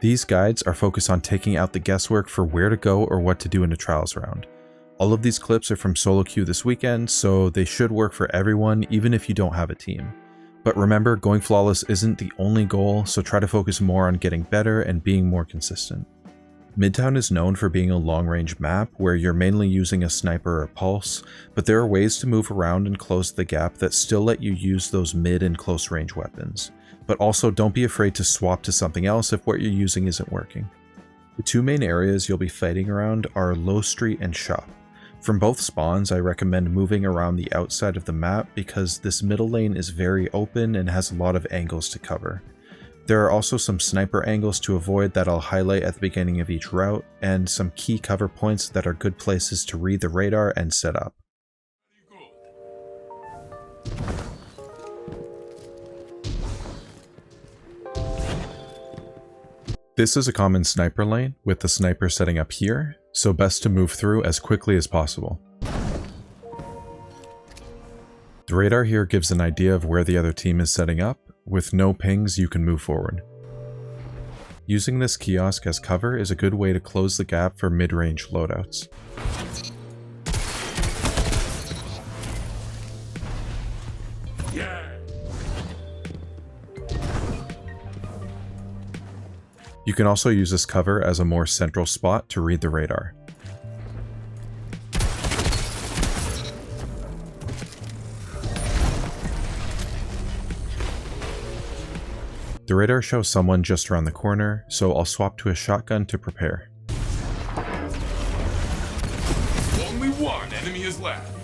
These guides are focused on taking out the guesswork for where to go or what to do in a trials round. All of these clips are from solo queue this weekend, so they should work for everyone even if you don't have a team. But remember, going flawless isn't the only goal, so try to focus more on getting better and being more consistent. Midtown is known for being a long-range map where you're mainly using a sniper or pulse, but there are ways to move around and close the gap that still let you use those mid and close range weapons. But also don't be afraid to swap to something else if what you're using isn't working. The two main areas you'll be fighting around are Low Street and Shop. From both spawns, I recommend moving around the outside of the map because this middle lane is very open and has a lot of angles to cover. There are also some sniper angles to avoid that I'll highlight at the beginning of each route, and some key cover points that are good places to read the radar and set up. This is a common sniper lane, with the sniper setting up here, so best to move through as quickly as possible. The radar here gives an idea of where the other team is setting up. With no pings, you can move forward. Using this kiosk as cover is a good way to close the gap for mid-range loadouts. You can also use this cover as a more central spot to read the radar. The radar shows someone just around the corner, so I'll swap to a shotgun to prepare. Only one enemy is left.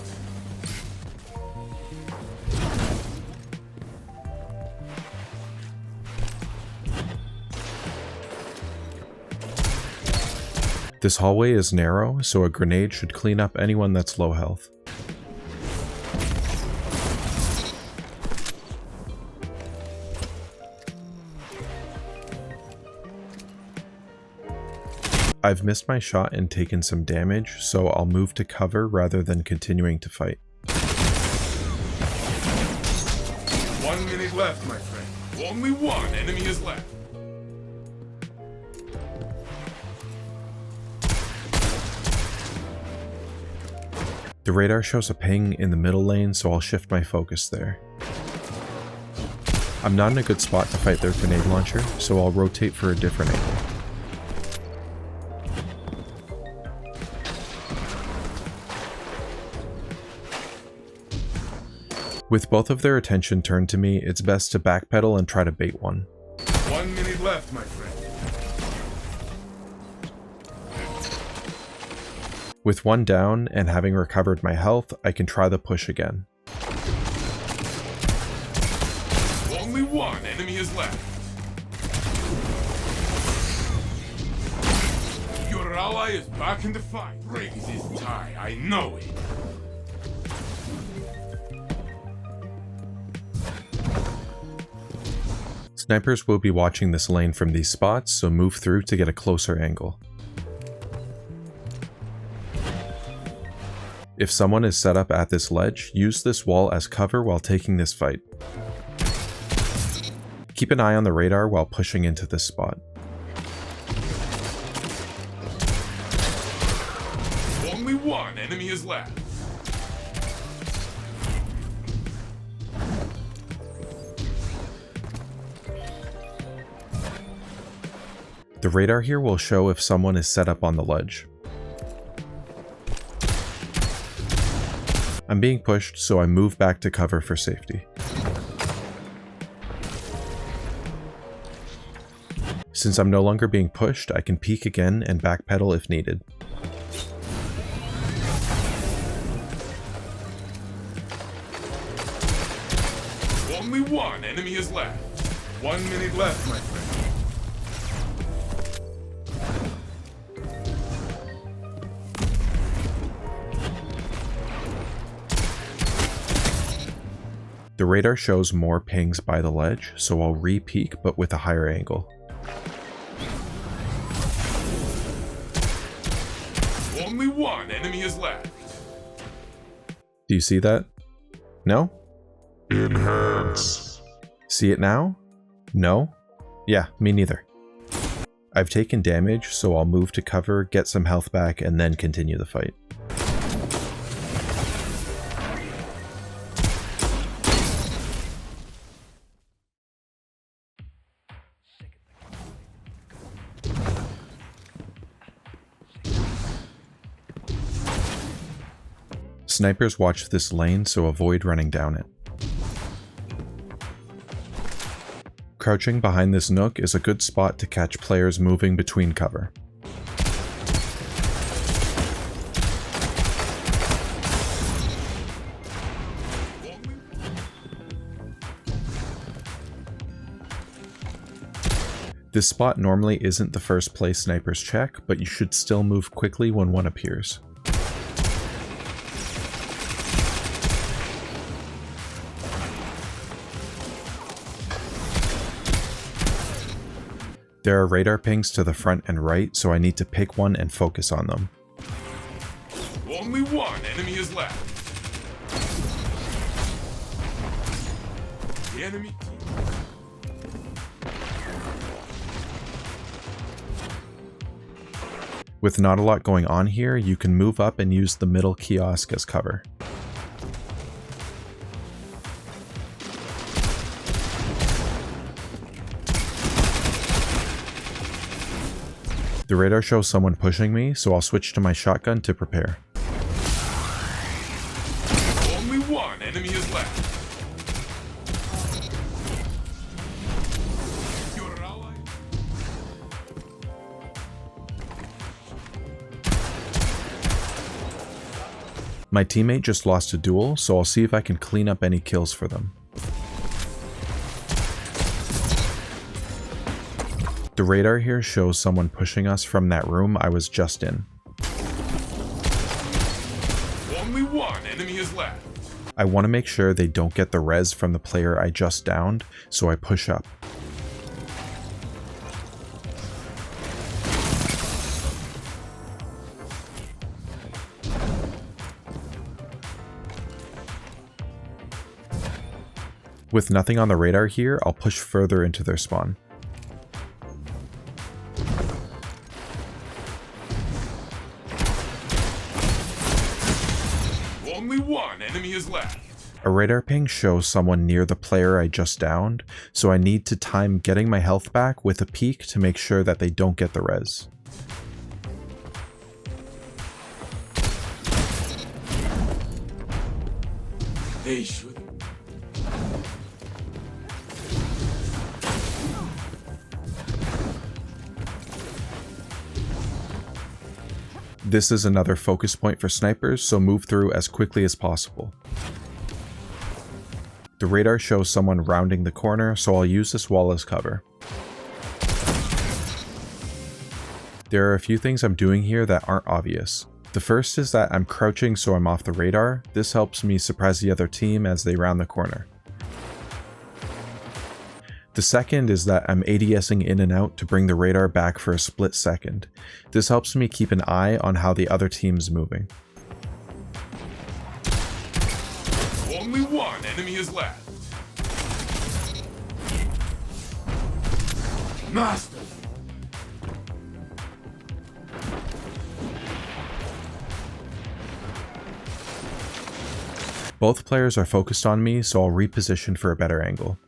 This hallway is narrow, so a grenade should clean up anyone that's low health. I've missed my shot and taken some damage, so I'll move to cover rather than continuing to fight. 1 minute left, my friend. Only one enemy is left. The radar shows a ping in the middle lane, so I'll shift my focus there. I'm not in a good spot to fight their grenade launcher, so I'll rotate for a different angle. With both of their attention turned to me, it's best to backpedal and try to bait one. 1 minute left, my friend. With one down and having recovered my health, I can try the push again. Only one enemy is left. Your ally is back in the fight. Breaks his tie, I know it. Snipers will be watching this lane from these spots, so move through to get a closer angle. If someone is set up at this ledge, use this wall as cover while taking this fight. Keep an eye on the radar while pushing into this spot. Only one enemy is left. The radar here will show if someone is set up on the ledge. I'm being pushed, so I move back to cover for safety. Since I'm no longer being pushed, I can peek again and backpedal if needed. Only one enemy is left. 1 minute left, my friend. The radar shows more pings by the ledge, so I'll re-peek but with a higher angle. Only one enemy is left. Do you see that? No? Enhance. See it now? No? Yeah, me neither. I've taken damage, so I'll move to cover, get some health back, and then continue the fight. Snipers watch this lane, so avoid running down it. Crouching behind this nook is a good spot to catch players moving between cover. This spot normally isn't the first place snipers check, but you should still move quickly when one appears. There are radar pings to the front and right, so I need to pick one and focus on them. Only one enemy is left. The enemy team. With not a lot going on here, you can move up and use the middle kiosk as cover. The radar shows someone pushing me, so I'll switch to my shotgun to prepare. Only one enemy is left. Your ally. My teammate just lost a duel, so I'll see if I can clean up any kills for them. The radar here shows someone pushing us from that room I was just in. Only one enemy is left. I want to make sure they don't get the res from the player I just downed, so I push up. With nothing on the radar here, I'll push further into their spawn. Only one enemy is left. A radar ping shows someone near the player I just downed, so I need to time getting my health back with a peek to make sure that they don't get the res. They should. This is another focus point for snipers, so move through as quickly as possible. The radar shows someone rounding the corner, so I'll use this wall as cover. There are a few things I'm doing here that aren't obvious. The first is that I'm crouching so I'm off the radar. This helps me surprise the other team as they round the corner. The second is that I'm ADSing in and out to bring the radar back for a split second. This helps me keep an eye on how the other team's moving. Only one enemy is left. Master. Both players are focused on me, so I'll reposition for a better angle.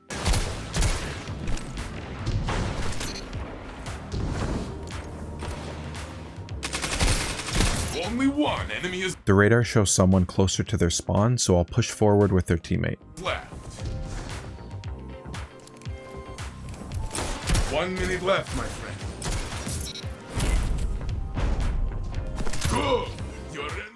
Only one enemy is The radar shows someone closer to their spawn, so I'll push forward with their teammate. left. 1 minute left, my friend. Good. You're in.